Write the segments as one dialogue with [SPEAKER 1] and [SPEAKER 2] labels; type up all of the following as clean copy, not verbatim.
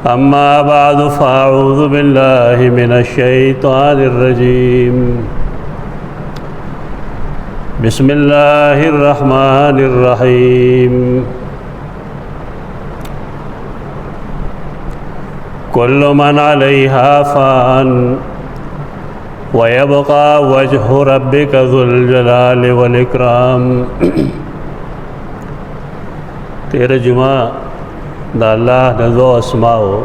[SPEAKER 1] أما بعد فأعوذ بالله من الشيطان الرجيم بسم الله الرحمن الرحيم كل من عليها فان ويبقى وجه ربك ذو الجلال والإكرام ترجمہ دا اللہ نزو اسماؤ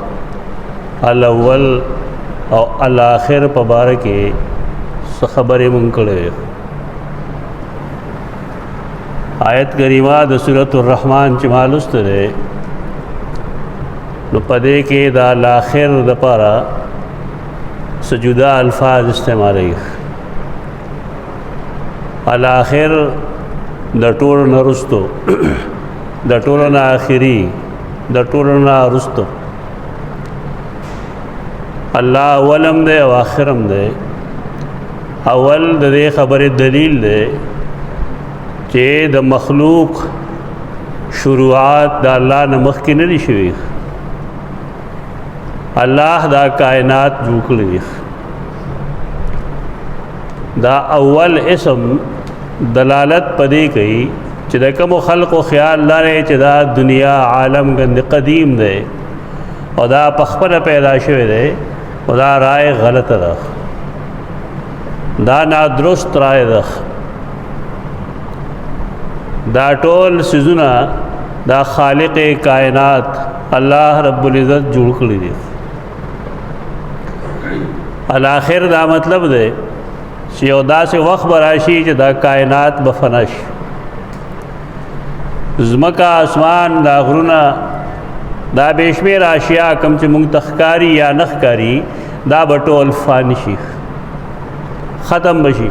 [SPEAKER 1] الاول او الاخر پبارکی خبر منکڑے آیت کریمہ دا سورۃ الرحمن چمالست دے نو پدے کے دا الاخر دا پارا سجدہ الفاظ استعمالی الاخر دا ټول نرستو دا ټول نا آخری دا ټول نا رستو اللہ اولم دے و آخرم دے اول دے خبر دلیل دے چے دا مخلوق شروعات دا اللہ نمخ کی نلی شویخ اللہ دا کائنات جوکلی دا اول اسم دلالت پدی کئی چی دا کم خلق و خیال لارے چی دا دنیا عالم گند قدیم دے و دا پخپن پیدا شوی دے و دا رائے غلط دا دا نادرست رائے دا ټول سیزونا دا خالق کائنات اللہ رب العزت جوڑ کلی دی الاخر دا مطلب دے چی او دا سے وقت براشی چی دا کائنات بفنش زمکا اسمان دا غرونا دا بیشمیر اشیاء کم چی منگ تخکاری یا نخکاری دا بطول فانشی ختم بشی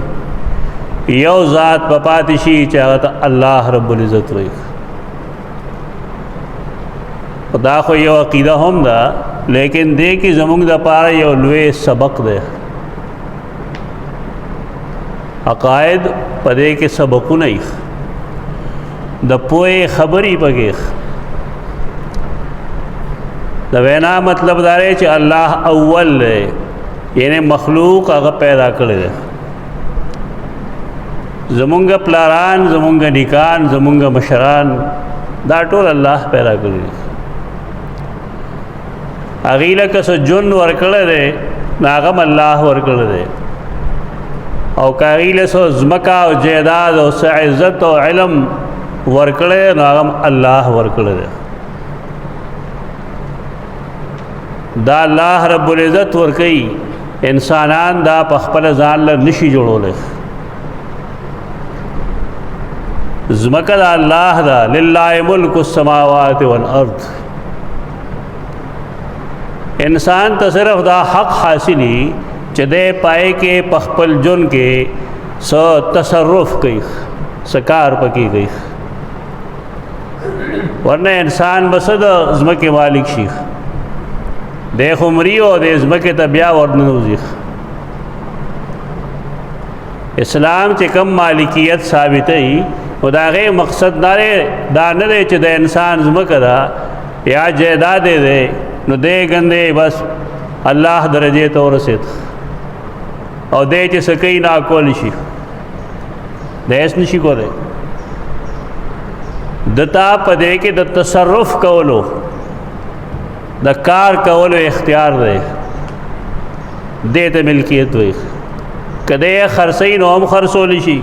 [SPEAKER 1] یو ذات پپاتشی چاہتا اللہ رب العزت وی دا خو یو عقیدہ ہم دا لیکن دے کی زمونگ دا پارا یو لوے سبق دے عقائد پدے کے سبقو نہیں دا پوئے خبری پگیخ دا وینا مطلب دارے چا اللہ اول لے یعنی مخلوق اگر پیدا کرے زمونگا پلاران زمونگا نکان زمونگا مشران دا ټول اللہ پیدا کرے اغیلہ کس جن ورکڑے دے ناغم اللہ ورکڑے دے او کاغیلہ سو زمکا و جیداد و عزت و علم ورکڑے ناغم اللہ ورکڑے دے دا اللہ رب العزت ورکئی انسانان دا پخپل زان لنشی جوڑو لے زمکہ دا اللہ دا للہ ملک السماوات والارض انسان تصرف دا حق حاصلی چدے پائے کے پخپل جن کے سو تصرف کئی سکار پکی گئی ورنہ انسان بسد زمک مالک شیخ دے خمریو دے زمک تبیا ورنوزیخ اسلام چے کم مالکیت ثابتی و دا غیر مقصد دانے چے دے انسان زمک دا یا جیدہ دے دے نو دے گندے بس اللہ درجے تو رسید او دے چے سکی ناکول شی دے اس نشی کو دے دتا پدے کے دا تصرف کولو دا کار کولو اختیار دے دے تا ملکیت وی کدے خرسی نو ہم خرسولی شی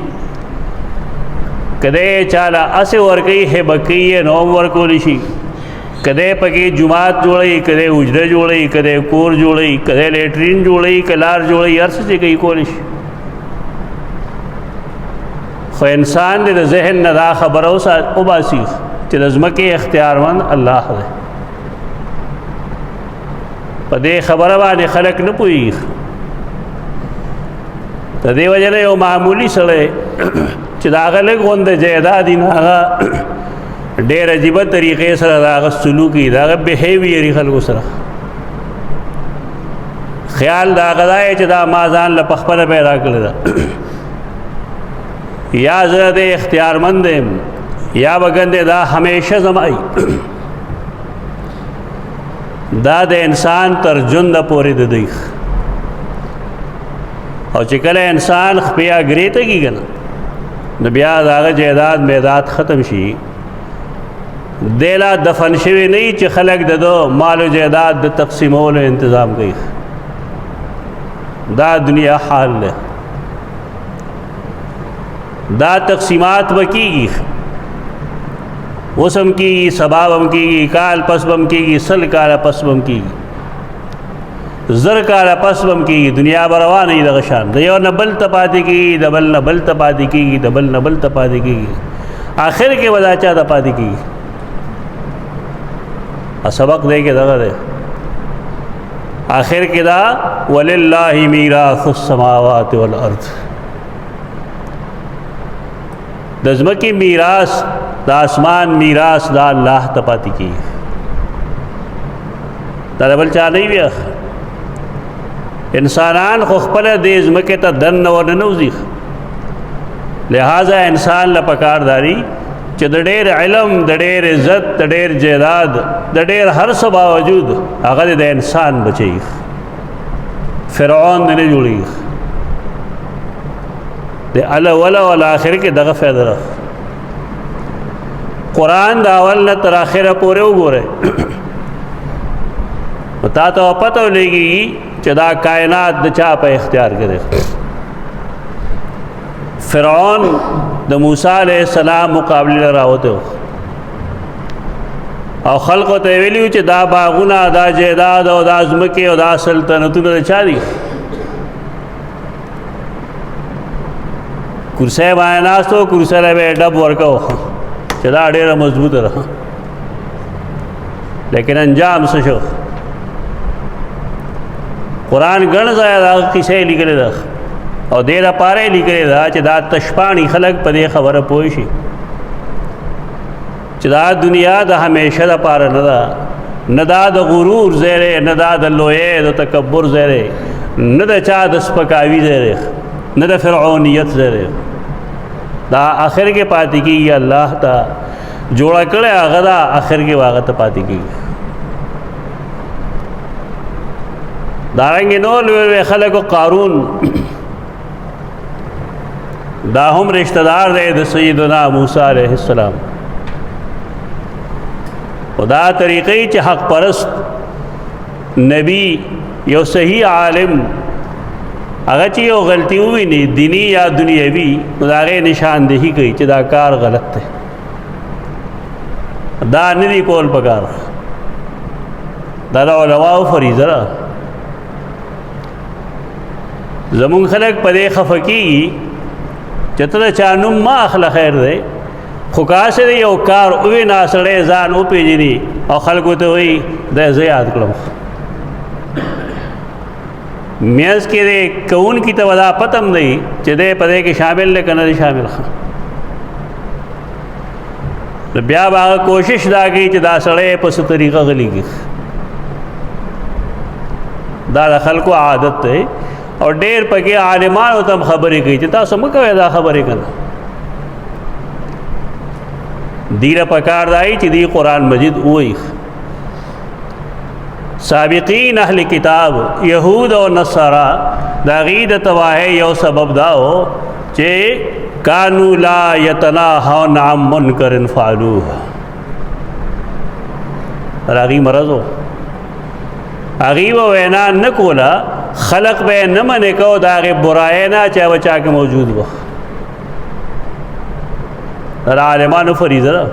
[SPEAKER 1] کدے چالا اسے ورکی ہے بکی نو ہم ورکولی شی کدے پکی جماعت جوڑی کدے اجرہ جوڑی کدے کور جوڑی کدے لیٹرین جوڑی کلار جوڑی عرص سے کئی کولش خو انسان دے ذہن ندا خبرو سا اباسیخ چل ازمکی اختیار مند اللہ دے پا دے خبروانی خلق نپوئیخ تا دے وجہ یو معمولی سڑے چل آگا لگ غند جیدادی ناغا ډیر عجیبه طریقې سره دا سلوکی دا بیهیویری خلکو سره خیال دا غدای چې دا مازان له پخپله پیدا کړی دا یا زه د اختیارمند یم، یا بگندے دا ہمیشہ زمائی دا د انسان تر ژونده پورې د دوی او چې کله انسان خپې اګرې ته کېږي نه نو بیا د هغه جایداد میداد ختم شي دی لا دفن شوي نه چې خلک د ده مال و جایداد د تقسیمولو انتظام کوي دا دنیا حال دی دا تقسیمات به کېږي اوس هم کېږي سبا به هم کېږي کال پس به هم کېږي 100 کاله پس به هم کېږي 1000 کاله پس به هم کېږي دنیا به روانه وي دغه شان د یو نه بل ته پاتې کېږي د بل نه بل ته پاتې کېږي د بل نه بل ته پاتې کېږي آخر کې به دا چا ته پاتې کېږي سبق دی کې دغه دی آخر کې دا وللہ میراث السماوات والارض د ځمکې میراث د آسمان میراث دا الله ته پاتې کېږي دا د بل چا نه وي انسانان خو خپله دې ځمکې ته دننه ورننوځي لہذا انسان له پکار داري چې د ډېر علم د ډېر عزت د ډېر جایداد د ډېر هر څه باوجود هغه د انسان بچي فرعون نه جوړي د اول او آخر کې دغه فائدہ ده قرآن د اول نه تر اخره پورې وګوره تا ته پته ولګي چې دا کائنات د چا په اختیار کې ده فرعون د موسی علیہ السلام مقابله راوته او خلق ته ویلو چې دا باغونه دا جیداد او دا ځمکې او دا سلطنتونه چا دي کرسی باندې ناستو کرسی له ډب ورکو چې دا ډېره مضبوطه ده لیکن انجام څه شو قرآن ګڼ ځایه دا کیسې لیکلې ده او دې لپاره یې لیکلې ده چې دا تشپاڼي خلک په دې خبره پوه شي چې دا دنیا د همیشه لپاره نه ده نه دا د غرور ځای دی نه دا د لویۍ د تکبر ځای دی نه د چا د سپکاوي ځای دی نه د فرعونیت ځای دی دا آخر کې پاتې کېږي الله ته جوړه کړی هغه دا آخر کې هغه ته پاتې کېږي دارنګې نور لوی خلکو قارون دا هم رشتہ دار دی د سیدنا موسی علیہ السلام و دا طریقې چې حق پرست نبی یو صحیح عالم هغه چې یو غلطي وویني دینی یا دنیوي نو د هغې نشاندهي کوي چې دا کار غلط دی دا نه دي کول پکار دا د علماو فریضه ده زمونږ خلک په دې خفه کېږي چې ته د چا نوم ما اخله خیر دی خو کاسې د یو کار ووینه سړی ځان وپېژني او خلکو ته وایي دا زه یاد کړم میانس کې دی کوونکي ته دا پته هم دی چې دی په دې کې شامل دی که نه دی شامل نو بیا به هغه کوشش دا کوي چې دا سړی په څه طریقه غلی کړي دا د خلکو عادت دی او ډېر پکې عالمانو ته هم خبرې کوي چې تاسو مه کوئ دا خبرې که نه دی له پکار دی چې دی قرآن مجید ووایي سابقین اهل کتاب یهود او نصارا دا غي د تباہی یو سبب دا و چې کانو لا یتناهون عن منکر فعلوه راغي مرضو هغې به وینا نه کوله خلق به نه منې کو د هغې برایۍ نه چې هغه چا کې موجود و د عالمانو فریضه ده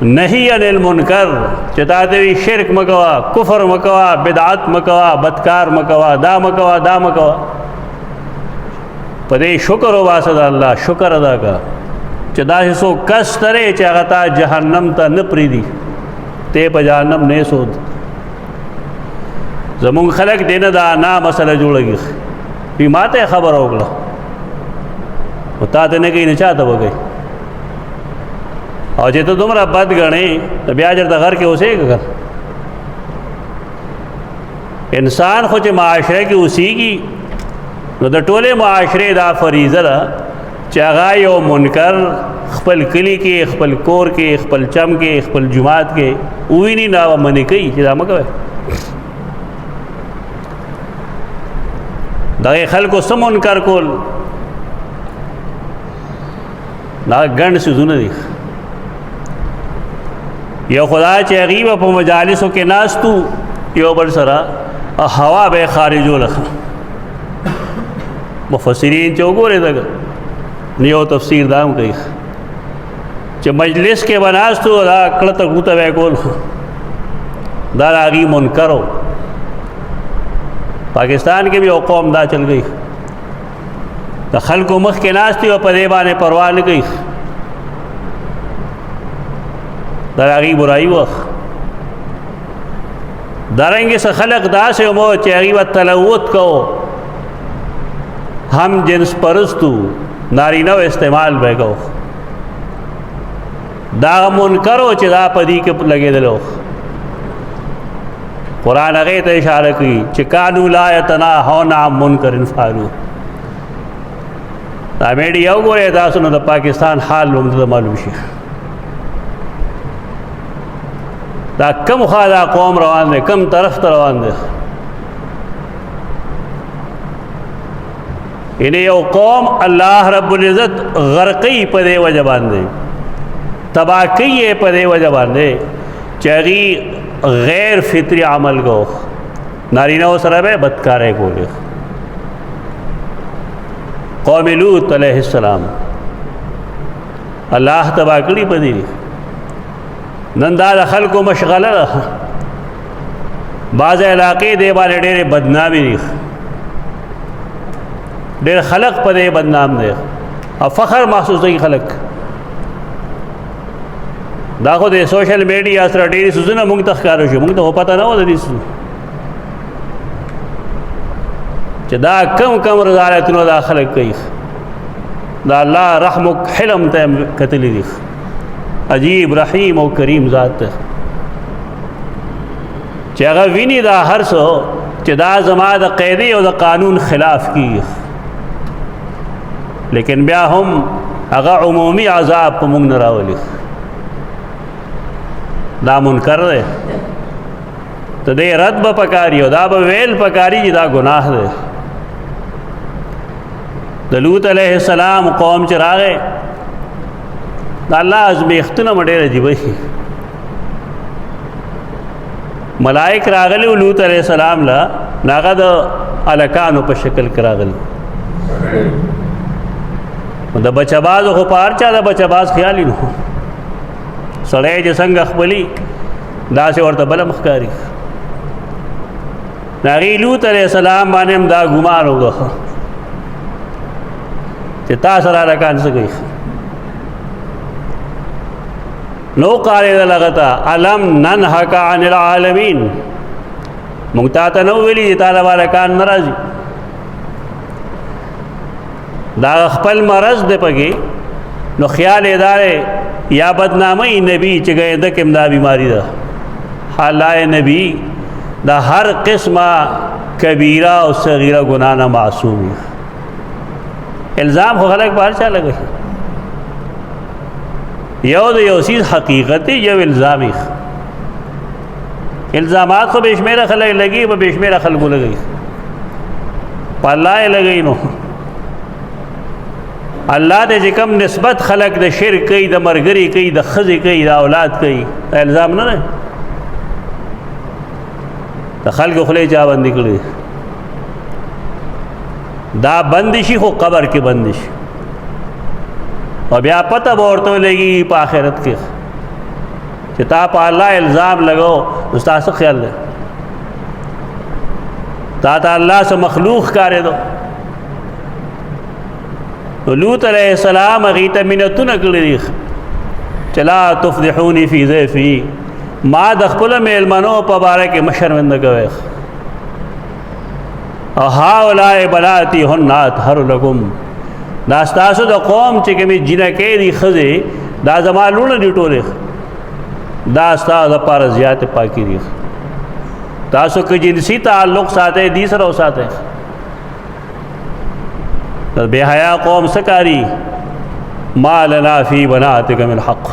[SPEAKER 1] نهی عن المنکر چې تا ته وي شرک مکوه کفر مکوه بدعت مکوه بدکار مکوه دا مکوه دا مکوه په دې شکر وباسه د الله شکر ادا کا چې داسې څوک کس ترې چې هغه تا جهنم ته نه پرېږدي ته په جهنم نه سود زمونږ خلک دې نه دا نا مسله جوړوي وي ما ته خبره وکړه او تا ته نه کوي نه چا ته به کوي او چې ته دومره بد ګڼې نو بیا چېرته غر کې اوسېږه انسان خو چې معاشره کې اوسېږي نو د ټولې معاشرې دا فریضه ده چې هغه یو منکر خپل کلی کې خپل کور کې خپل چم کې خپل جماعت کې ویني نا منې کوي چې دا مګوي دا خلکو سم منکر کول دا ګڼ سيزونه دي یو خدا چې غیبه په مجالسو کې ناستو یو بل سره هوا به خارجول مفسرین چې وګوري دا نیو تفسیر دام کوي چې مجلس کې بناستو دا کړه غوته وکول دا راغي منکرو پاکستان کې بھی قوم دا چل گئی د خلکو مخ کې ناشتي او په دې باندې پروا نه کوي دا راغي برائی وخت دارنګه څه خلق داسې مو چې هغه تلوت کو هم جنس پرستو نارینه استعمال وکاو دا منکرو چې دا پدی کې لګیدلو قرآن هغه ته اشاره کوي چې کانوا لا یتناهون عن منکر فعلوه دا میډیا وګوره تاسو نو د پاکستان حال هم معلوم شي دا کم خاله قوم روان دي کم طرف ته روان دي ان یو قوم الله رب العزت غرقی په دی وجه باندې تباکی په دی وجه باندې چغي غیر فطری عمل کو نارینه سره به بدکارې کوله قوم لوط علیہ السلام الله تبا کړی پدې نن دا خلکو مشغله ده بعض علاقې دی باندې ډېر بدنامي دي ډېر خلق پدې بدنام دي او فخر محسوس کوي خلق دا خو د سوشل میډیا سره ډېر سوزونه موږ ته ښکارو شو موږ ته پته نه و د دې چې دا کم رضایتونو دا خلق کوي دا الله رحمک حلم ته کتلی دي عجیب رحیم او کریم ذات ته چې هغه ویني دا هر څه چې دا زما د قاعده او د قانون خلاف کیږي لیکن بیا هم هغه عمومي عذاب په موږ نه راولي دا منکر دی ته دې رد به پکاري او دا به ویل پکاري چې دا ګناه دی د لوط علیہ السلام قوم چې راغې د الله ازمیختونه ډېر عجیب دي ملائک راغلي لوط علیہ السلام لا هغه د الکانو په شکل کې راغلي د بچباز خو پار چا د بچباز خیالي نو سړی چې څنګه خپلي داسې ورته بله مخکاري هغې لوط علیہ السلام باندې هم دا ګمان وکړه چې تا سره هلکان څه کوي نو قارې د لغته علم ننهک عن العالمین موږ تا ته نو ویلي چې تا له هلکان نه راځي دا خپل مرض دی پکې نو خیال یې دا دی یا بدنامي نبی چې ګینده کې دا بیماری ده حالای نبی دا هر قسمه کبیره او صغیره ګناه نه معصوم الزام خو خلک بهر چا لګوي یو د یو چیز حقیقت یو الزامي الزامات خو به شمیره خلک لګي په به شمیره خلکو لګي په الله یې لګي نو الله دې چې کوم نسبت خلق د شرک کوي د مرګري کوي د خزي کوي د اولاد کوي الزام نه ده د خلق خلې چا باندې کړی دا بندشي خو قبر کې بندش او بیا پته ورته لګي په آخرت کې چې تا په الله الزام لګاو استاد څه خیال ده تا ته الله سره مخلوق کارې دو لوط علیہ السلام غیتا منتونه کړی دي چې لا تفضحوني فی ضیفی ما د خپل میلمنو په باره کې مشرمنده کوي او هؤلاء بناتی هن اطهر لکم دا ستاسو د قوم چې کومې جنکې دي ښځې دا زما لوڼه دي ټولې دا ستاسو دپاره زیاتې پاکي دي تاسو که جنسي تعلق ساتئ دي سره وساتئ بے حیا قوم سکاری ما لنا فی بناتک من حق.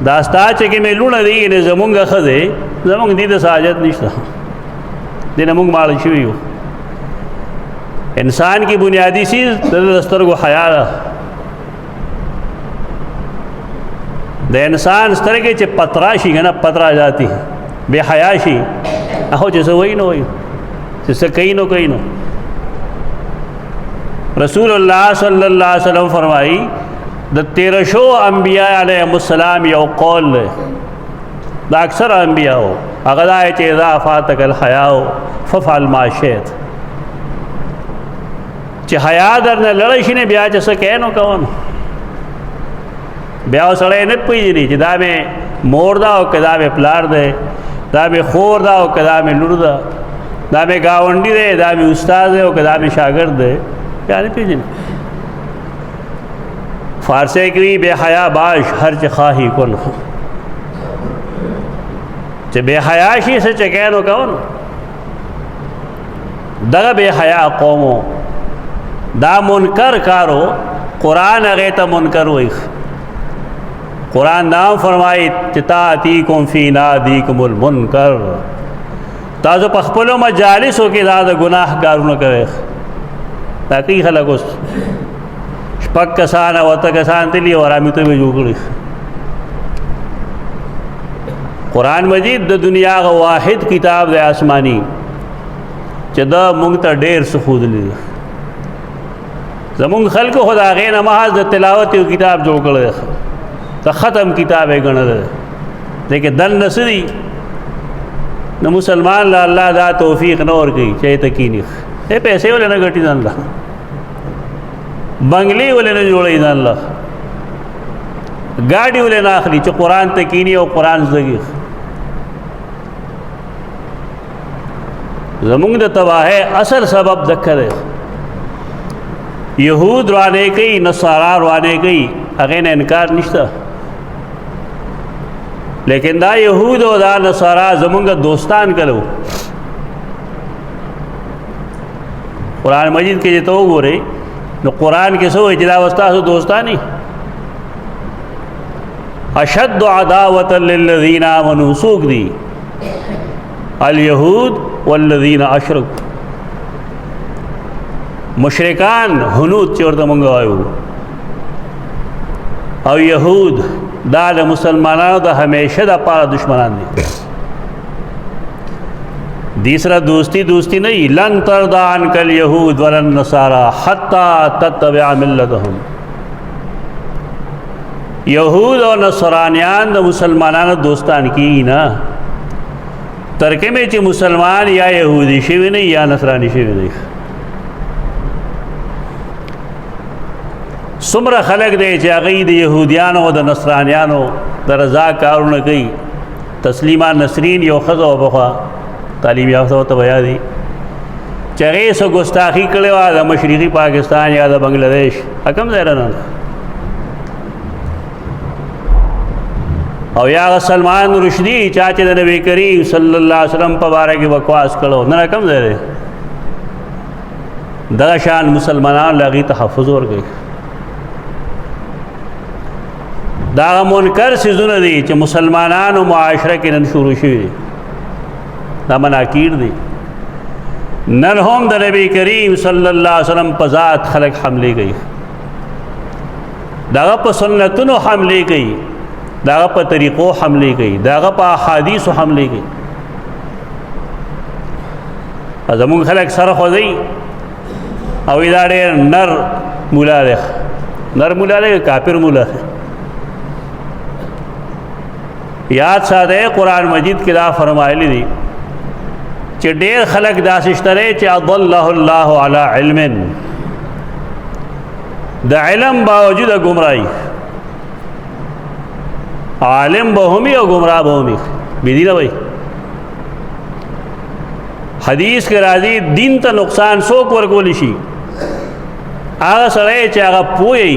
[SPEAKER 1] دا ستا چې کومې لوڼه دي یعنې زمونږ ښځې زمونږ دې د حاجت نشته، دې نه مونږ ماړه شوي یو. انسان کی بنیادی چیز د سترګو حیا ده. د انسان سترګې چې پترا شي که نه پترا جاتی بے حیا شي هغه چې څه وایي نو وایي، چې څه کوي نو کوي نو. رسول الله صلی الله علیه وسلم فرمائی د 1300 انبیاء علیهم السلام یو قول دی، دا اکثر انبیاء هغه دا چې اذا فاتک الحیاء ففعل ما شئت، چې حیا درنه لړی شي نه بیا چې څه کوې نو کوه نو. بیا سړی نه پوهېږي چې دا مې مور ده او که دا مې پلار دی، دا مې خور ده او که دا مې لور ده، دا مې ګاونډي دی، دا مې استاد دی او که دا مې شاګرد دی، بیا نه پېژني. فارسی کې وي بے حیا باش هر چې خواهی کن، چې بے حیا شي څه چې کوې نو کوه نو. دغه بے حیا قومو دا منکر کارو قرآن هغې ته منکر وایي. قرآن نام فرمائی چې تاتیکم فی نادیکم المنکر، تاسو په خپلو مجالسو کې دا د ګناه کارونه کوئ. دا کوي خلک اوس شپږ کسان او اته کسان تلي او ارامتوب یې جوړ کړي. قرآن مجید د دنیا هغه واحد کتاب دی آسمانی چې دا موږ ته ډېر څه ښودلی دی. زمونږ خلکو خو د هغې نه محض د تلاوت یو کتاب جوړ کړی دی، د ختم کتاب یې ګڼلی دی. لیکن دننه څه دي نو مسلمان له الله دا توفیق نه ورکوي چې یې ته کیني. پیسې ولې نه ګټي ځان له، بنګلې ولې نه جوړوي ځان له، ګاډي ولې نه اخلي چې قرآن ته کیني او قرآن زده کړي. زمونږ د تباهۍ اصل سبب دکه دی. یهود روانې کوي، نصارا روانې کوي، هغې نه انکار نشته. لیکن دا یهود او دا نصارا زمونږ دوستان کلو. قرآن مجید کې چې ته وګورې نو قرآن کې څه وایي چې دا اوس تاسو دوستان دي. اشد عداوة للذین آمنوا څوک دي؟ الیهود والذین اشرکوا، مشرکان هنود چې ورته مونږ وایو، او یهود دا د مسلمانانو د همیشه د پاره دشمنان دي. دې سره دوستی نه وي. لن ترضى عنک الیهود ولا النصارى حتی تتبع ملتهم. یهود او نصرانیان د مسلمانانو دوستان کیږي نه ترکه میں چې مسلمان یا یهودی شوی نه یا نصرانی شوی دی. څومره خلک دی چې هغوی د یهودیانو او د نصرانیانو د رضا کارونه کوي. تسلیما نسرین یو ښځه وه پخوا تعلیم یافته ورته به یاد وي چې هغې څه ګستاخي کړې وه د مشرقي پاکستان یا د بنګلادیش کوم ځای نه او یا سلمان رشدی چا چې د نبی کریم صلی الله علیه وسلم په باره کې بکواس کړو نه کوم ځای دی. دغه شان مسلمانان له هغې تحفظ ورکوي. دا منکر څیزونه دي چې مسلمانانو معاشره کې نن شروع شوي دي، دا مناکیر دي. نن هم د نبی کریم صلی الله علیه وسلم په ذات خلق حملې کوي، داغه په سنتونو حملې کوي، داغه په طریقو حملې کوي، داغه په احادیثو حملې کوي. زمونږ خلک سره خوځوي او دا ډېر نر مولا دی، نر مولا دی کافر مولا دی. یاد ساته قرآن مجید کې دا فرمایلی دي چې ډېر خلک داسې شته چې اضله الله علی علم، د علم باوجود گمراهی، عالم به همي او گمراه به همي بيدینه وای. حدیث کې راځي دین ته نقصان څوک ورکولی شي؟ هغه سړی چې هغه پوهی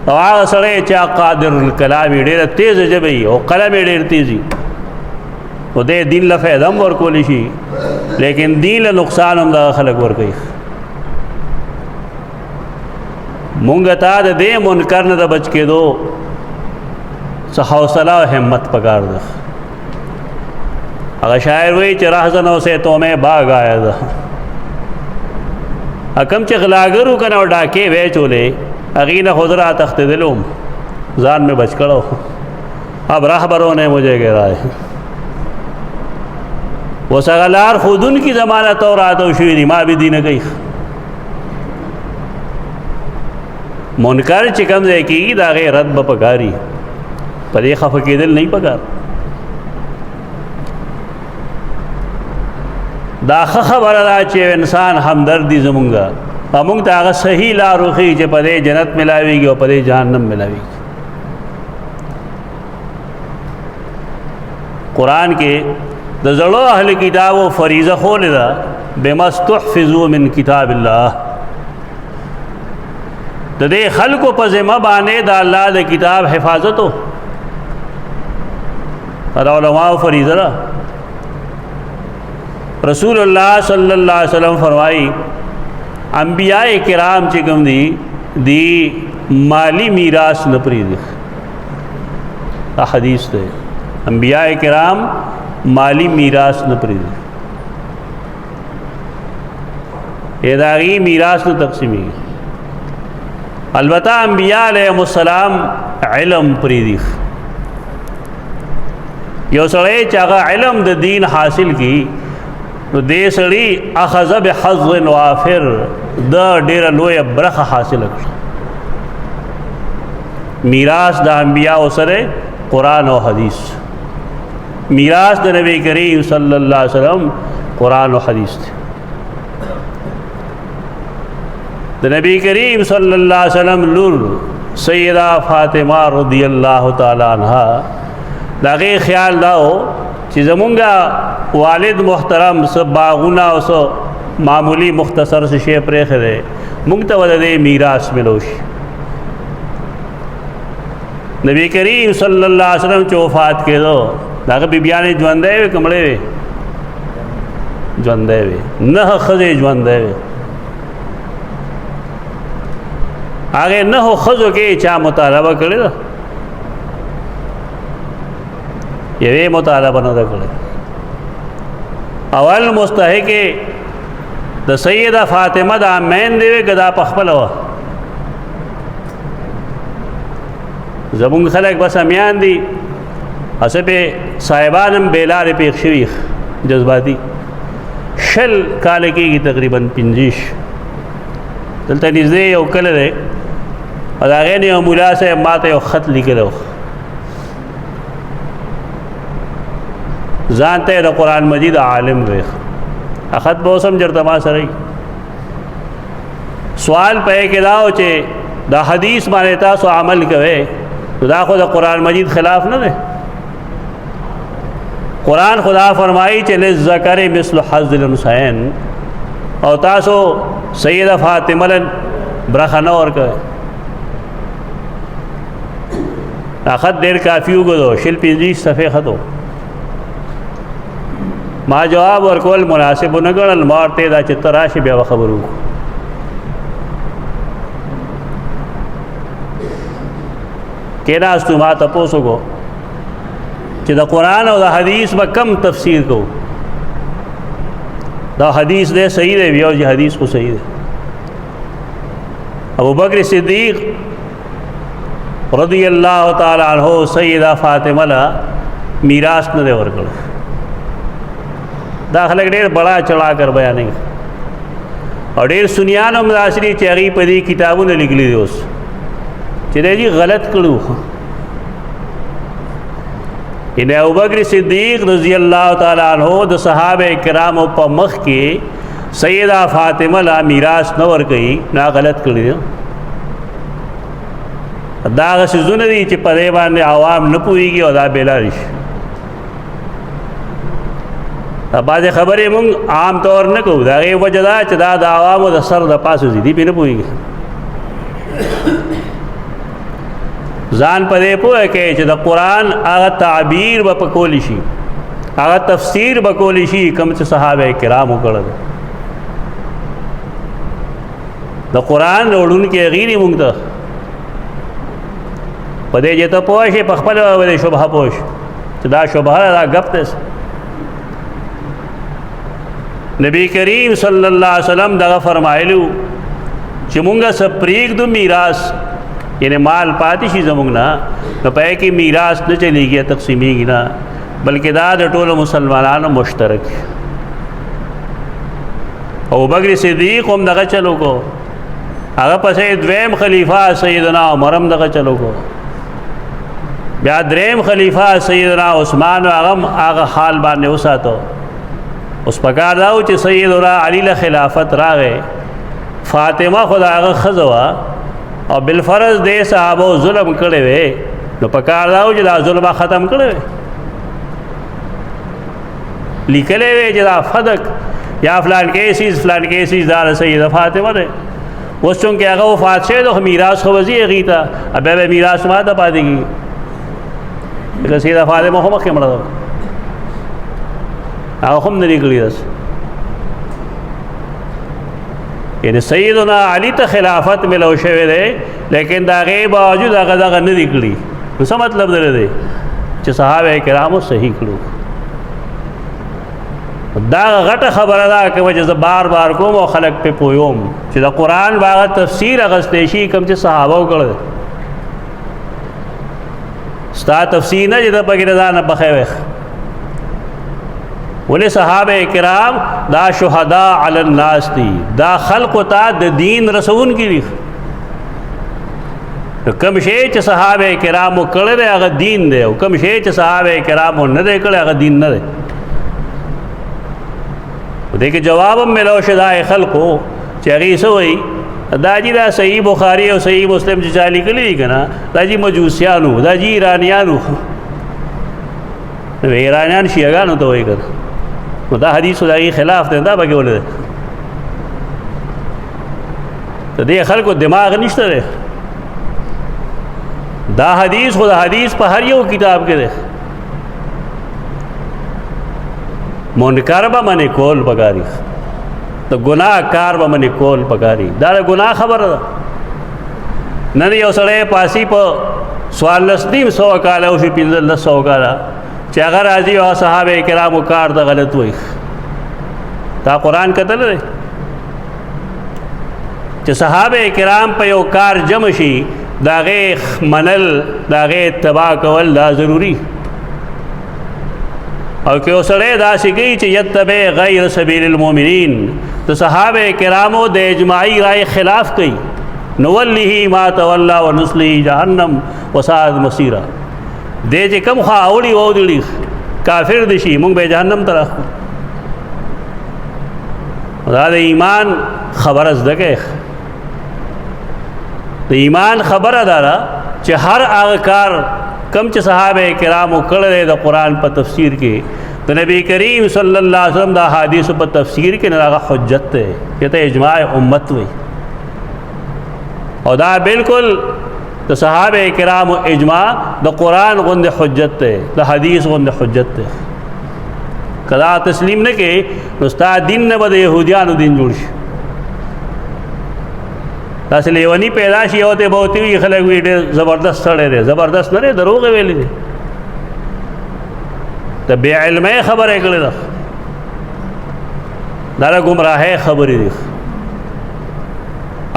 [SPEAKER 1] او هغه سړی چې قادر الکلام ډېره تیزه ژبه وي او قلم یې ډېر تیز وي، نو دې دین له فایده هم ورکولی شي، لیکن دین له نقصان هم دغه خلک ورکوي. مونږ ته د دې منکر نه د بچ کېدو څه حوصله او همت پکار ده. هغه شاعر وایي چې رهزنوں سے تو میں باغ آیا ده. کم چې غلاګرو کنه او ډاکې وې چولې هغې نه خود را تښتېدلم ځان مې بچ کړو. اب رهبروں نے مجھے گرائے. اوس هغه لار ښودونکي زمانه تورات او شوي دي ما به دي نه کوي. منکر چې کوم ځای کېږي د هغې رد به پکاري په دې خفه کېدل نه پکار. دا ښه خبره ده چې انسان همدردي زمونږه او مونږ ته هغه صحیح لار وښیي چې په دې جنت ملاویږي او په دې جهنم ملاویږي. قرآن کې د زړو اهل کتابو فریضه ښولې ده بما استحفظوا من کتاب الله. د دې خلکو په ذمه باندې د الله د کتاب حفاظت و دا علماء فریضه ده. رسول اللہ صلی اللہ علیہ وسلم فرمائی انبیاء کرام چې کوم دي دی مالی میراث نه پرېږدي. دا حدیث دی انبیاء کرام مالی میراث نه پرېږدي. د هغې میراث نه تقسیمېږي. البته انبیاء علیهم السلام علم پرېږدي. یو سړی چې هغه علم د دین حاصل کی نو دې سړي اخذ بحظ وافر د ډېره لویه برخه حاصله کړه. میراث د انبیاء سره قرآن او حدیث. میراث د نبی کریم صلی الله علیه وسلم قرآن او حدیث دی. د نبی کریم صلی الله علیه وسلم لور سیدہ فاطمہ رضی اللہ تعالی عنہا دا غي خیال داو چې زمونږه والد محترم سب باغونه او سو معمولی مختصر سے شی پرېښی دی مونږ ته به د دې میراث ملو شي. نبی کریم صلی الله علیه وسلم چې وفات کېدو د هغه بیبیانې ژوندی وې که مړې وې؟ ژوندی وې. 9 ښځې ژوندی وې. هغې 9 ښځو کې چا مطالبه کړې ده؟ یوې مطالبه نه ده کړې. اول مستحق د سیدہ فاطمه د امین دی وې که دا پخپله وه؟ زمونږ خلک بس امیان دي هسې پې صاحبان هم بېلارې پېښ شوي جذباتي. 20 کاله کېږي تقریبا 25 دلته نږدې یو کلی دی او د هغې نه یو ملا صاحب ما ته یو خط لیکلی و ځان ته د قرآن مجید عالم وی. خط به اوس هم چېرته ما سره وي. سوال پې کې دا و چې دا حدیث باندې تاسو عمل کوئ نو دا خو د قرآن مجید خلاف نه دی. قرآن خدا فرمائی چې للذکر مثل حظ الانثیین او تاسو سیدہ فاطمه له برخه نه ورکوئ. دا خط ډېر کافي وګدو 25 صفحې خط و. ما جواب ورکول مناسب نه ګڼل. ما ورته دا چې ته راشې بیا به خبرو وکړو. کېناستو ما تپوس وکړو چې د قرآن او د حدیث به کم تفسیر کوو. دا حدیث دی صحیح دی ویو چې حدیث خو صحیح دی. ابو بکر صدیق رضی اللہ تعالی عنہ سیدہ فاطمه له میراث نه دی ورکړی. دا خلک ډېر بڑا چڑھا کر بیانوي او ډېر سنیان هم داسې دي چې هغې په دې کتابونه لیکلي دي اوس چې دی جي غلط کړو. ان ابوبکر صدیق رضی اللہ تعالی عنہ د صحابه کرامو په مخ کې سیدہ فاطمه له میراث نه ورکوي نو غلط کړي دي. دا هغه څیزونه دي چې په دې باندې عوام نه پوهېږي او دا بېلارې شي. بعضې خبرې مونږ عام طور نه کوو. د هغې وجه دا چې دا د عوامو د سر د پاسه ځي دي پرې نه پوهېږي. ځان په دې پوهه کوي چې د قرآن هغه تعبیر به په کولی شي هغه تفسیر به کولی شي کوم چې صحابه کرامو کړی دی. د قرآن وړونکي هغې دي مونږ ته په دې چې ته پوه شې په خپله به دې شبهه پوه شې چې دا شبهه ده دا ګپ دی نبی کریم صلی الله علیه وسلم دغه فرمایلو چې مونږه څه پرېږدو میراث یعنی مال پاتې شي زموږ نه نو په کې میراث نه چلیږي تقسیمیږي نه بلکې دا د ټولو مسلمانانو مشترک او بکر صدیق هم دغه چلو کو هغه پسې دویم خلیفہ سیدنا عمر هم دغه چلو کو بیا دریم خلیفہ سیدنا عثمان هغه حال باندې وساتو اوس پکار دا و چې سیدنا علی له خلافت راغې فاطمه خدا هغه ښځه وه او بالفرض دې صحابو ظلم کړی وی نو پکار دا و چې دا ظلم ختم کړی وی لیکلی وی چې دا فدق یا فلان کیسیز دا سیده فاطمه دی اوس چونکې هغه وفات شوی نو میراث خو وځي هغې ته بیا به میراث ما ته پاتې کېږي لکه سیده فاطمه خو مخکې مړه ده هغه هم نه دي کړي داسې یعنی سیدنا علی ته خلافت ملو شوی دی لیکن د هغې باوجود هغه دغه نه دي کړي نو څه مطلب دی چې صحابه کرامو صحیح کړو دا غټه خبره ده کومه چې زه بار بار کوم او خلک پې پویوم چې د قرآن به هغه تفسیر اخیستی شي کوم چې صحابه وکړی ستا تفسیر نه چې ته پکې د ځان نه بخی ویښ ولې صحابه کرام دا شهدا علی الناس دي دا خلقو ته د دین رسونکي دي کوم شی چې صحابه کرامو کړی دی هغه دین دی او کوم شی چې صحابه کرامو نه دی کړی هغه دین نه دی دې کې جواب هم ملو شدای خلقو چې هغې څه وایي دا جی دا صحیح بخاری او صحیح مسلم چې چا لیکلي دي که نه دا جی مجوسیانو دا جی ایرانیانو ایرانیان شیعګانو ته وایي که نو دا حدیث خو د هغې خلاف دی دا پکې ولې دی د دې خلکو دماغ نشته دی دا حدیث خو د حدیث په هر یو کتاب کې دی منکر به منې کول پکاري د ګناه کار به منې کول پکاري دا د ګناه خبره ده نن یو سړی پاسي په 1400 کاله وشي 1500 کاله چې هغه راځي او صحابه کرامو کار د غلط وایي دا قرآن کتل دی چې صحابه کرام په یو کار جمع شي د هغې منل د هغې اتباع کول دا ضروري او که یو سړی داسې کوي چې یتبع غیر سبیل المؤمنین د صحابه کرامو د اجماعي رای خلاف کوي نوله ما تولی ونصله جهنم وساءت مصیرا دې چې کوم خوا اوړي واوړي کافر دي شي موږ به جهنم ته راځو دا د ایمان خبره زده کوي د ایمان خبره ده چې هر هغه کار کم چې صحابه کرامو کړی د قرآن په تفسیر کې د نبی کریم صلی الله علیه وسلم د احادیثو په تفسیر کې نه هغه حجت دی چې ته اجماع امت وي او دا بالکل د صحابه کرامو اجماع د قرآن غوندې حجت دی د حدیث غوندې حجت دی کدا تسلیم نه کې نو ستا دین نه به د یهودیانو دین جوړ شي داسې لیونی پیدا شي او ته به ورته وي خلک وایي ډېر زبردست سړی دی زبردست نه دی دروغ یې ویلي دی د بې علمۍ خبره یې کړې ده دا د ګمراهۍ خبرې دي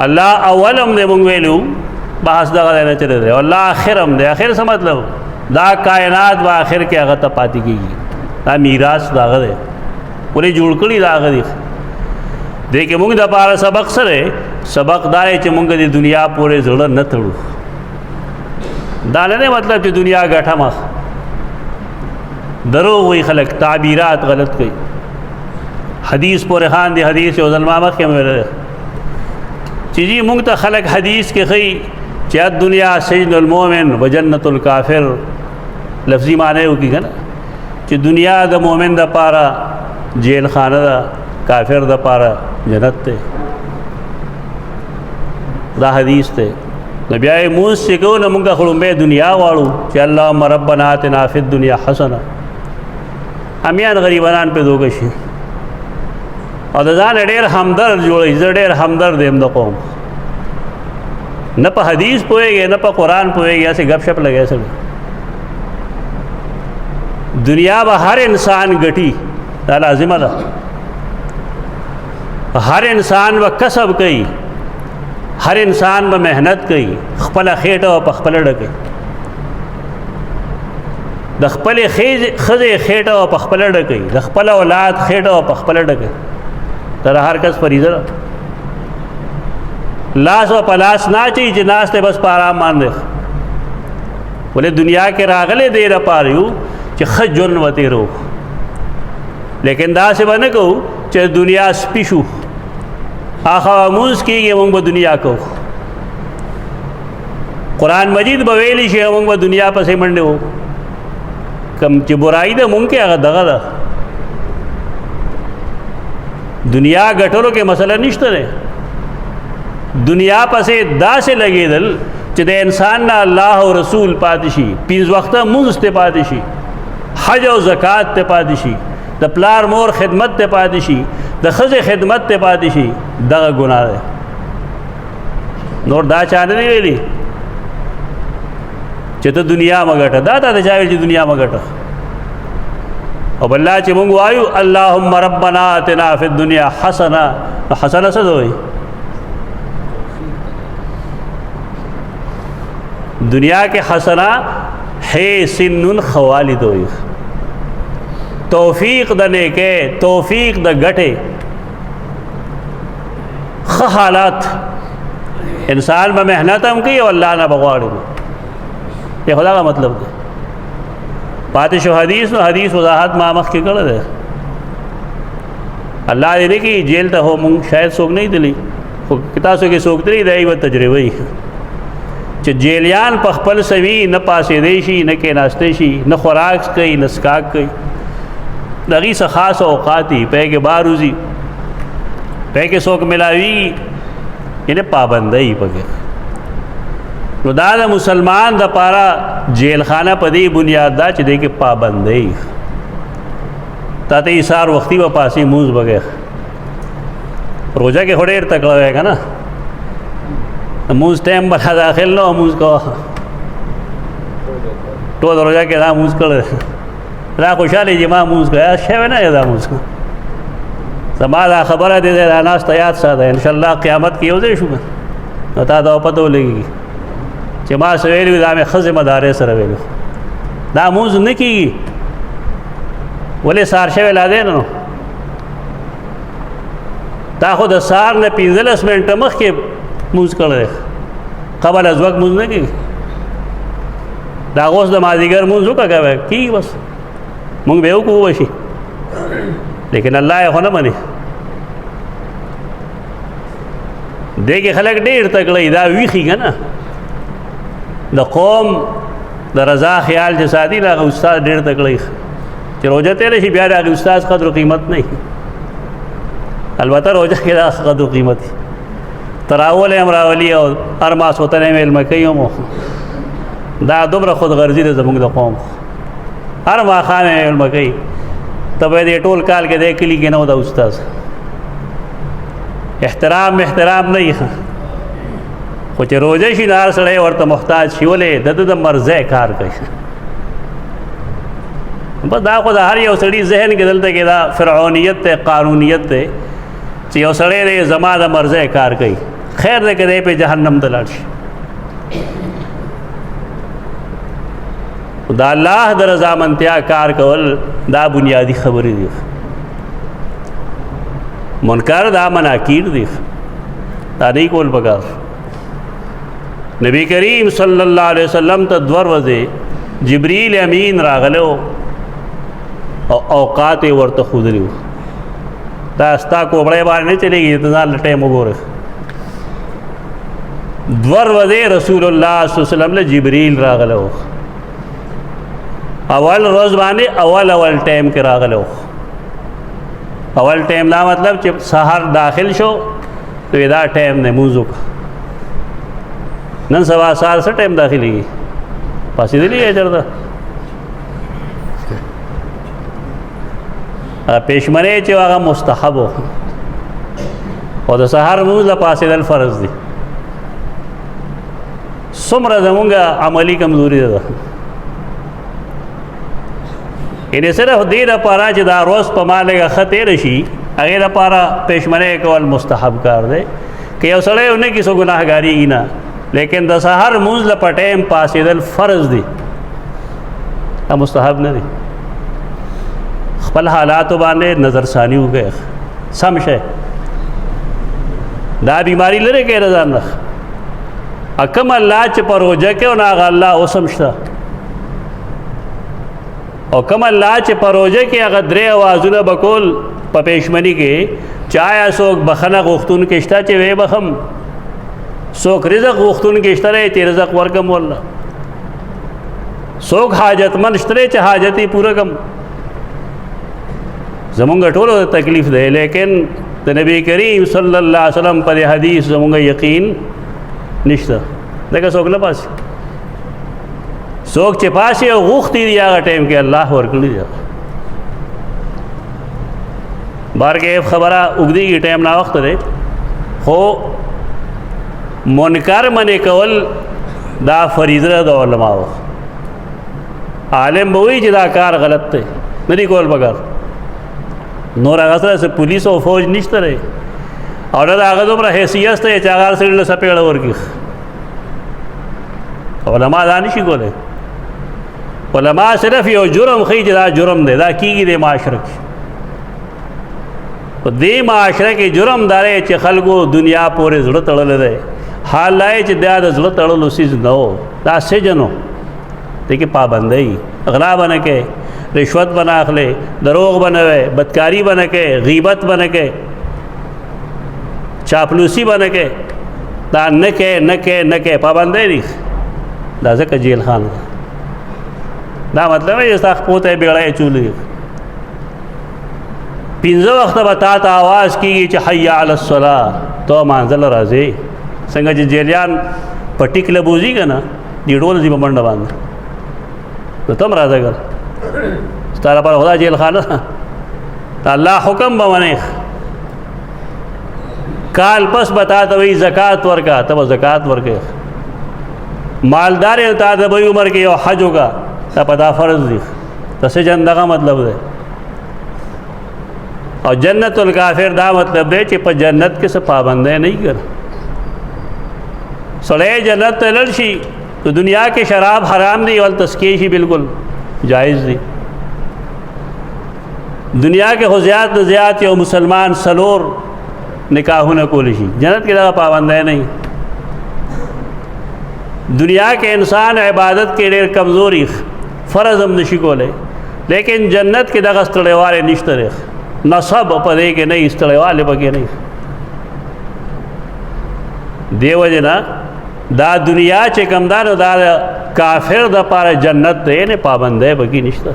[SPEAKER 1] الله اول هم دی مونږ ویلو بحث دغه دی نه چلی دی او الله آخر هم دی آخر څه مطلب دا کائنات به آخر کې هغه ته پاتې کېږي دا میراث د هغه دی ولې جوړ کړي د هغه دی دې کې مونږ دپاره سبق سره سبق دا دی چې مونږ د دنیا پورې زړه نه تړو دا نه دی مطلب چې دنیا ګټه مخ دروغ وایي خلک تعبیرات غلط کوي حدیث پورې خان دی حدیث یو ځل ما مخکې مې ویلی چې جی مونږ ته خلک حدیث کې ښیي چې الدنیا سجن المؤمن و جنت الکافر لفظي معنی وکړي که نه چې دنیا د مؤمن دپاره جیل خانه ده کافر دپاره جنت دی دا حدیث دی نو بیا یې مونځ چې کوو نه مونږ خړومبی دنیا غواړو چې اللهم ربنا آتنا فی الدنیا حسنه امیان غریبانان پې دوکه شي او د ځان ډېر همدرد جوړوي زه ډېر همدرد یم د قوم نه په حدیث پوهېږي نه په قرآن پوهېږي، هسې گپ شپ لګی سړی. دنیا به هر انسان ګټي، دا لازمه ده. هر انسان به کسب کوي، هر انسان به محنت کوي، خپله خېټه او په خپله ډکوي. د خپلې ښځې خېټه او په خپله ډکوي، د خپل اولاد خېټه او په خپله ډکوي. دا د هر کس فریضه ده. لاس و په لاس نه اچوي چې ناست دی بس په آرام باندې. ولې دنیا کې راغلی دې لپاره یو چې ښه ژوند وتېرو، لیکن داسې به نه کوو چې دنیا سپي شو. آخوا مونځ کېږي موږ به دنیا کوو، قرآن مجید به ویلی شي موږ به دنیا پسې منډې وو. کم چې برایي ده مونږ کې هغه دغه ده. دنیا ګټلو کې مسله نشته دی. دنیا پسې داسې لګېدل چې د انسان نه الله او رسول پاتې شي، 5 وخته مونځ ته پاتې شي، حج او زکات ته پاتې شي، د پلار مور خدمت ته پاتې شي، د ښځې خدمت ته پاتې شي. دغه ګناه دی. نور دا چا نه دی ویلي چې ته دنیا مه ګټه. دا تا ته چا ویل چې دنیا مه ګټه؟ او بل چې مونږ وایو اللهم ربنا آتنا فی الدنیا حسنه، حسنه څه ته وایي؟ دنیا کې حسنه حسن خوالی ته وایي. توفیق د نیکۍ، توفیق د ګټې، ښه حالات. انسان به محنت هم کوي او الله نه به غواړي. یہ خدا کا مطلب ہے. پاتې شو حدیث نو حدیث وضاحت ما مخکې کړی دی. الله دې نه کړي جیل ته هو مونږ شاید څوک نه تللی، خو تاسو کې څوک تللی دی به تجربه وي چې جیلیان په خپل سوي نه پاسېدی شي، نه کېناستی شي، نه خوراک کوي، نه څښاک کوي. د هغې څه خاص اوقات دي، پی کې بار وځي، پی کې څوک ملاوي، یعنې پابندۍ پکې. نو دا د مسلمان دپاره جیل خانه په دې بنیاد دا چې دی کې پابندۍ. تا ته ایثار وختي به پاسې مونځ بګې روزه کې خو ډېر تکړه وی که نه، مونځ ټایم به داخل نه و، مونځ کوه ټول روزه کې دا مونځ کړی دا خوشحالي چې ما مونځ کړی شوی نه دا مونځ زما دا خبره دی دا ناسته یاد ساته انشاءالله قیامت کې یو ځای شو نو تا ته پته ولګېږي چې ما څه ویلي دا مې ښه ذمهدارۍ سره ویلي. دا مونځ نه کېږي ولې سهار شوی لا دی نو تا خو د سهار نه 15 منټه مخکې مونځ کړی دی، قبل از وقت مونځ نه کېږي. دا اوس د مازدیګر مونځ وکړه کېږي بس مونږ به یې وکړو وشي، لیکن الله یې خو نه مني. دې کې خلک ډېر تکړه دا ویښي که نه د قوم د رضا خیال چې ساتي د هغه استاد ډېر تکړه چې روژه تېره شي بیا د هغې استاد قدر و قیمت نه وي. البته روژه کې دا قدر و قیمت وي. تراول هم راولي او هر ماسخوتن یې میلمه کوي هم دا دومره خودغرضي ده زموږ د قوم. هر ماښام یې میلمه کوي، ته باید یې ټول کال کې دی کلي کې نه و د استاد. احترام نه وي خو چې روژه شي نو هر سړی ورته محتاج شي، ولې د ده د مرضی کار کوي. بس دا خو د هر یو سړي ذهن کې دلته کې دا فرعونیت دی، قانونیت دی چې یو سړی دی زما د مرضی کار کوي. خیر دی که دی پې جهنم ته لاړ شي. دا الله د رضامندتیا کار کول دا بنیادی خبرې دي. منکر دا مناکیر دي، دا نه کول پکار. نبی کریم صلی اللہ علیہ وسلم ته 2 ورځې جبریل امین راغلی او اوقات یې ورته ښودلي وو. دا ستا کوبړی باندې نه چلېږي ته ځان له ټایم وګورې. 2 ورځې رسول الله صلی الله علیه وسلم له جبریل راغلی وو. اول روز باندې اول ټایم کې راغلی وو. اول ټایم دا مطلب چې سحر داخل شو تو دا ټایم نه مونځ وکړه. نن سبا سهار څه ټایم داخلېږي؟ پاسېدلی یې چېرته پېشمنۍ چې هغه مستحب و او د سهار مونځ له پاسېدل فرض دي. څومره زمونږ عملي کمزوري ده. یعنې صرف دې دپاره چې دا روز په ما لږه ښه تېره شي هغې دپاره پېشمنۍ کول مستحب کار دی. که یو سړی ونه کړي څو ګناهګارېږي نه، لیکن د سهار مونځ له په ټایم پاسېدل فرض دی، دا مستحب نه دی. خپل حالاتو باندې نظرثاني وکړئ، سم شئ، دا بیماری لرې کړئ د ځان نه. کوم الله چې په روژه کې نو هغه الله اوس هم شته، او کوم الله چې په روژه کې هغه درې اوازونه به کول په پېشمني کې چې آیا څوک بخښنه غوښتونکی شته چې ویې بخم، څوک رزق غوښتونکی شته دی چې رزق ورکم والله، څوک حاجتمند شته دی چې حاجت یې پوره کم. زمونږ ټولو ته تکلیف دی، لیکن د نبی کریم صلی الله علیه وسلم پر حدیث زمونږ یقین نشته. ځکه څوک نه پاسي، څوک چې پاسي او غوښتي دي هغه ټایم کې الله ورکړي دی. بارګې خبره اوږدېږي، ټایم ناوخته دی، خو منکر منې کول دا فریضه ده د علماو. عالم به وایي چې دا کار غلط دی، نه دی کول پکار. نور هغه سره پولیس او فوج نشته دی، او نه د هغه دومره حیثیت دی چې هغه سړي له څپېړه ورکړي. علما دا نشي کولی. علما صرف یو جرم ښیي چې دا جرم دی، دا کېږي د معاشره کې. په دې معاشره کې جرم دا دی چې خلکو دنیا پورې زړه تړلی دی. حال دا چې دا د زړه تړلو څیز نه و، دا سجن و، دې کې پابندۍ. غلا به نه کوې، رشوت به نه اخلې، دروغ به نه وی، بدکاري به نه کوې، غیبت به نه کوې، چاپلوسي به نه کوې، دا نه کوې نه کوې نه کوې، پابندۍ دي. دا ځکه جیل خان ده. دا مطلب دی چې ستا خپو ته یې بیړۍ اچولی، 5 وخته به تا ته آواز کېږي چې حی علی الصلاة، ته مانځه له راځې. څنګه چې جیلیان په ټیک له بوځي که نه، دې ډول ځي په منډه باندې، نو ته هم راځه ګل، ستا لپاره خدا جیل خانه ده. د الله حکم به منې. کال پس به تا ته وایي زکات ورکړه، ته به زکات ورکړې. مالدار یې تا ته به وایي عمر کې یو حج وکړه، تا په دا فرض دي. د سجن دغه مطلب دی. اور جنت الکافر دا مطلب دی چې په جنت کې څه پابندۍ نه کړ. سړی جنت ته لاړ شي، تو دنیا کې شراب حرام دی، ول تسکیه شي بالکل جائز دی. دنیا کې خو زیات نه زیات یو مسلمان 4 نکاحونه کولی شي، جنت کې دغه پابندۍ نه. دنیا کې انسان عبادت کې ډېر کمزوري، فرض هم نشي کولی، لیکن جنت کې دغه ستړیوالی نشته دی. نصب په دې کې نه، ستړیوالی پکې نه. دې وجې نه دا دنیا چې کوم ده نو دا کافر دپاره جنت دی، نه پابندۍ پکې نشته.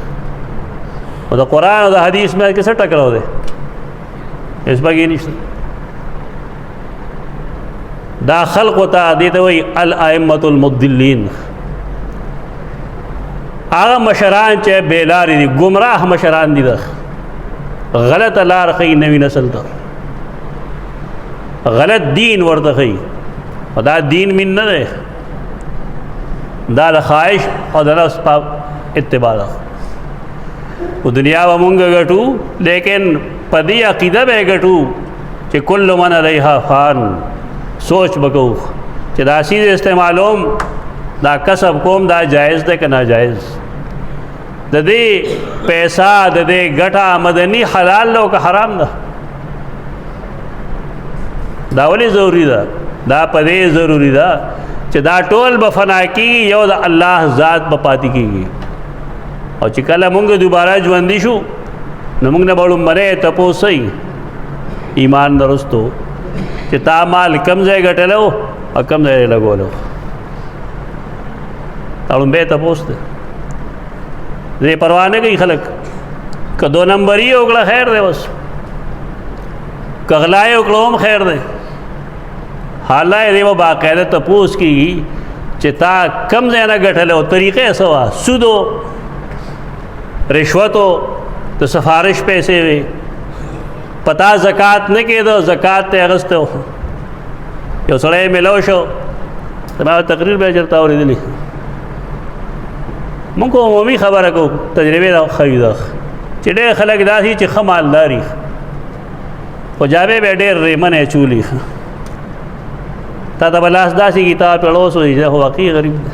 [SPEAKER 1] او د قرآن او د حدیث میں کې څه ټکراو دی؟ هېڅ پکې نشته. دا خلقو ته دې ته وایي الائمة المضلین، هغه مشران چې بې لارې دي، ګمراه مشران دي، غلط لار ښیي نوي نسل ته، غلط دین ورته ښیي. او دا دین من نه دی، دا د خواهش او د نفس په اتباع ده. په دنیا به مونږ ګټو، لیکن په دې عقیده به یې ګټو چې کل من علیها فان. سوچ به کوو چې دا سیز استعمالوم، دا کسب کوم، دا جایز دی که ناجایز. د دې پیسہ، د دې ګټه آمدني حلال ده که حرام ده. دا ولې ضروري ده؟ دا په دې ضروري ده چې دا ټول به فنا کېږي، یو د الله ذات به پاتې کېږي. او چې کله مونږ دوباره ژوندي شو نو مونږ نه به لومړی تپوس کوي ایمان درستو چې تا مال کم ځای ګټلی و او کم ځای یې لګولی و. دا لومړی تپوس دی. دې پروا نه کوي خلک، که 2 نمبري یې وکړه خیر دی، بس که غلا یې وکړه هم خیر دی. حالا دې به باقاعده تپوس کېږي چې تا کم ځای نه ګټلی و، طریقې څه وه، سود و، رشوت و، د سفارش پیسې وې، پتا زکات نه کېده، زکات ته اخیستی و. یو سړی میلو شو، ما تقریر به چرته اورېدلی مونږ خو عمومي خبره کوو تجربې دا ښیي ده چې ډېر خلک داسې چې ښه مالدار وي خو جامې به ډېر ریمن اچولي تا ته به لاس داسې کتاب پړوس وایي چې خو واقعي غریب دی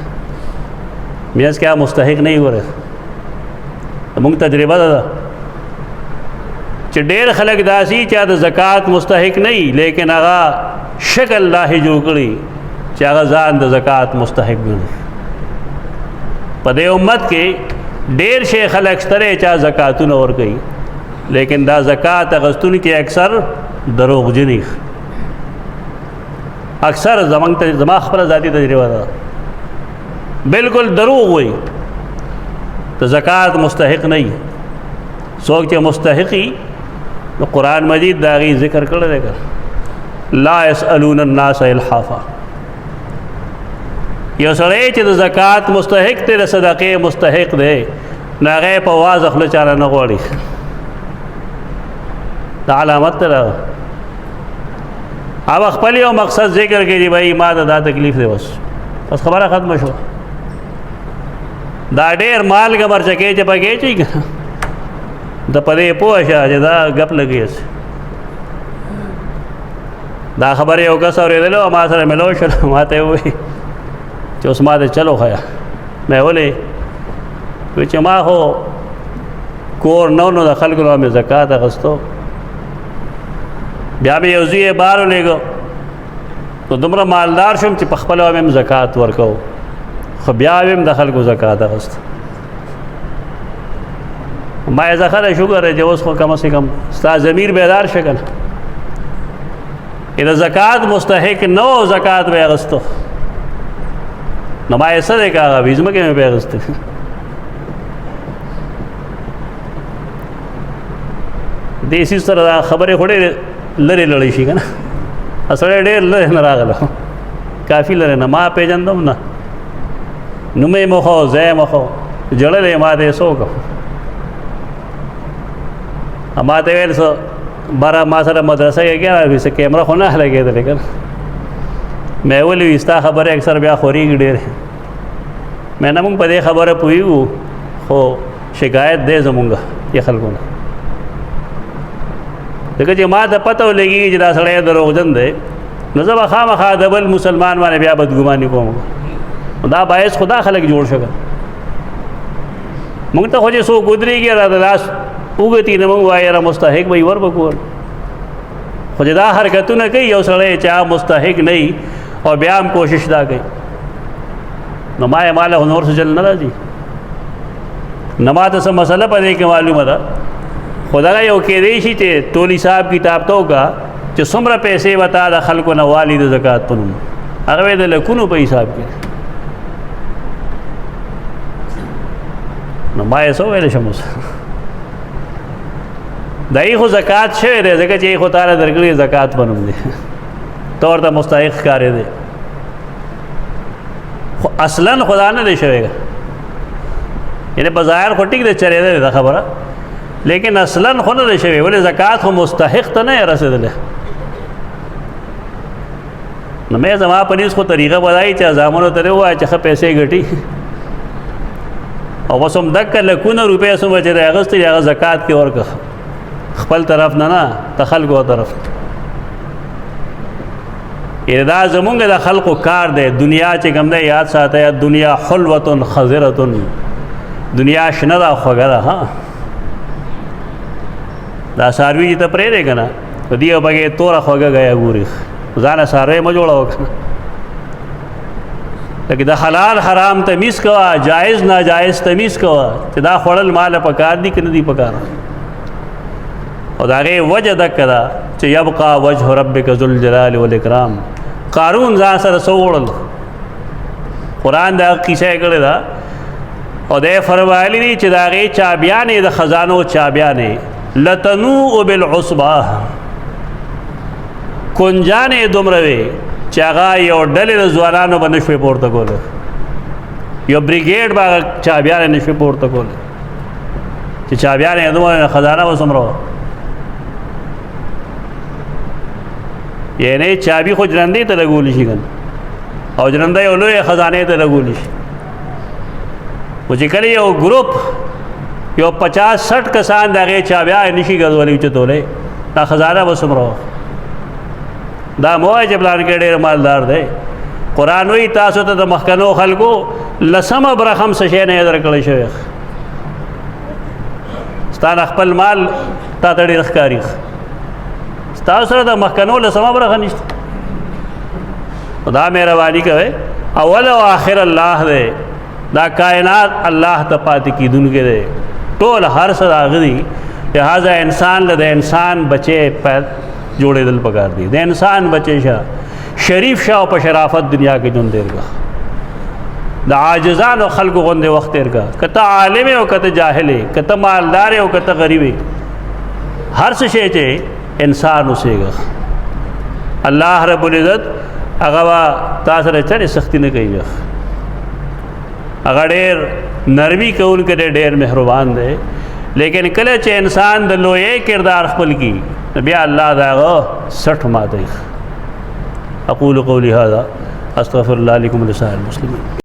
[SPEAKER 1] میاس کیا مستحق نه وي ورته مونږ تجربه ده چې ډېر خلک داسې چې د زکات مستحق نه وي لیکن هغه شکل الله جوړ کړي چې هغه ځان د زکات مستحق ګڼي په دې امت کې ډېر شي خلک شته چې زکاتونه ورکوي لیکن دا زکات اخیستونکي کې اکثر دروغجن وي اکثر زما خپله ذاتي تجربه ده بالکل دروغ وایي ته زکات مستحق نه وي څوک چې مستحق وي نو قرآن مجید د هغې ذکر کړی دی لا یسألون الناس الحافا یو سړی چې د زکات مستحق دی د صدقې مستحق دی نو هغه په واضح خوله چاله نه غواړي دا علامت ده او خپل یو مقصد ذکر کړي بھائی ما دا تکلیف دی بس خبره ختمه شو دا ډېر مالګه مرچکې چې پکې چي د پدې پوه شه چې دا ګپ لګي دا خبره یو کس اورېدلو ما سره ملو شو ما ته وایي چې اوس ما ته چلو ښیه مې ولې وایي چې ما خو کور نو د خلکو نه مې زکات اخیستو بیا مې یو زوی یې بار ولېږه نو دومره مالدار شوم چې په خپله مې زکات ورکوو خو بیا مې د خلکو زکات اخیست ما یې زه ښه دی شکر دی چې اوس خو کم از کم ستا ضمیر بیدار شه که نه د زکات مستحق نه و زکات به یې اخیستو نو ما یې څه دی که هغه وي ځمکې مې به یې اخیستې دې سیز سره دا خبرې خو ډېرې لرې لړی شي که نه سړی ډېر لرې نه راغله کافي لرې نه ما پېژندم نه نوم یې مخو ځای یې مخو جړلی ما ته یې څه وکړم ما ته ویل څه باره ما سره مدرسه کې کیا څه کیمره خو نه لګېدلې که نه مې ولې وي ستا خبرې اکثر بیا خورېږي ډېرې مې نه مونږ په دې خبره پوهېږو خو شکایت دی زمونږ دې خلکو نه ځکه چې ما ته پته ولګېږي چې دا سړی دروغجن دی نو زه به خامخا د بل مسلمان باندې بیا بدګماني کوم دا باعث خدا خلک جوړ شګه مونږ ته خو چې څوک ودرېږي را د لاس وګتي نه مونږ وایو یاره مستحق به یې ور به کول خو چې دا حرکتونه کوي یو سړی چې هغه مستحق نه وي او بیا هم کوشش دا کوي نو ما یې ماله خو نور څه چل نه راځي نه ما ته څه مسله په دې کې معلومه ده خو دغه یو کېدی شي چې ټول حساب کتاب ته وکړه چې څومره پیسې به تا د خلکو نه والي د زکات په نوم هغه به د لکونو په حساب کې نو ما یې څه ویلی شم اوس د یې خو زکات شوی دی ځکه چې یې خو تاله درکړي زکات په نوم دی ته ورته مستحق ښکارېدی خو اصلا خدا نه دی شوی یعنې په ظاهر خو ټیک دی چلېدلی دا خبره لیکن اصلا خو نه دی شوی ولې زکات خو مستحق ته نه یې رسېدلی نو مې زما په نیز خو طریقه بدایي چې زامنو ته ووایه چې ښه پیسې ګټي او بس هم دکه لکونه روپۍ څومره چې دی اخیستی هغه زکات کې ورکړه خپل طرف نه د خلکو طرف یعنې دا زمونږ د خلقو کار دی دنیا چې کوم دی یاد ساته دنیا حلوة خضرة دنیا شنه ده خوږه ده ها دا څاروي چې ته پرېږدې که نه په دې پکې توره خوږه ګیا ګوري ځانه څاروی مه جوړوه که نه لکه د حلال حرام تمیز کوه جایز ناجایز تمیز کوه چې دا خوړل ماله پکار دي که نه دي پکار او د هغې وجه دکه ده چې یبقا وجه ربک ذوالجلال والاکرام قارون ځان سره څه وړل قرآن د هغه کیسه یې کړې ده او دی فرمایلی دي چې د هغې چابیانې د خزانو چابیانې لتنوء بالعصبه کنجانې دومره وې چې هغه یو ډلې د ځوانانو به نه شوې پورته کولی یو بریګیډ به هغه چابیانې نه شوې پورته کولی چې چابیانې دومره خزانه به څومره وه یعنی چابي خو ژرندې ته لګولی شي که نه او جننده یو لوی خزانې ته لګولی شي. خو چې کله یو ګروپ یو 50-60 کسان د هغې چابیان نشي ګرځولی اوچتولی، دا خزانه به څومره وه؟ دا مه وایه چې پلان کې ډېر مالدار دی. قرآن وایي تاسو ته د مخکنو خلکو 10مه برخه هم څه شی نه یې درکړی شوی، ستا نه خپل مال تا ته ډېر ښکاري، ستاسو سره د مخکنو 10مه برخه نشته. دا مهرباني کوئ، اول او آخر الله دی، دا کائنات الله ته پاتې کیدونکی دی، ټول هر څه د هغه دی. لہٰذا انسان له د انسان بچی جوړېدل پکار دي، د انسان بچی شه، شریف شه او په شرافت دنیا کې ژوند تېر کړه، د عاجزانو خلکو غوندې وخت تېر کړه. که ته عالم او که ته جاهل یې، که ته مالدار او که ته غریب یې، هر څه شی چې انسان اوسېږه. الله رب العزت هغه به تا سره چرې سختي نه کوي، هغه ډېر نرمي کوونکی دی، ډېر مهربان دی. لیکن کله چې انسان د لویۍ کردار خپل کړي نو بیا الله د هغه سټ ماتوي. اقول قولي هذا استغفر الله لكم ولسائر المسلمين.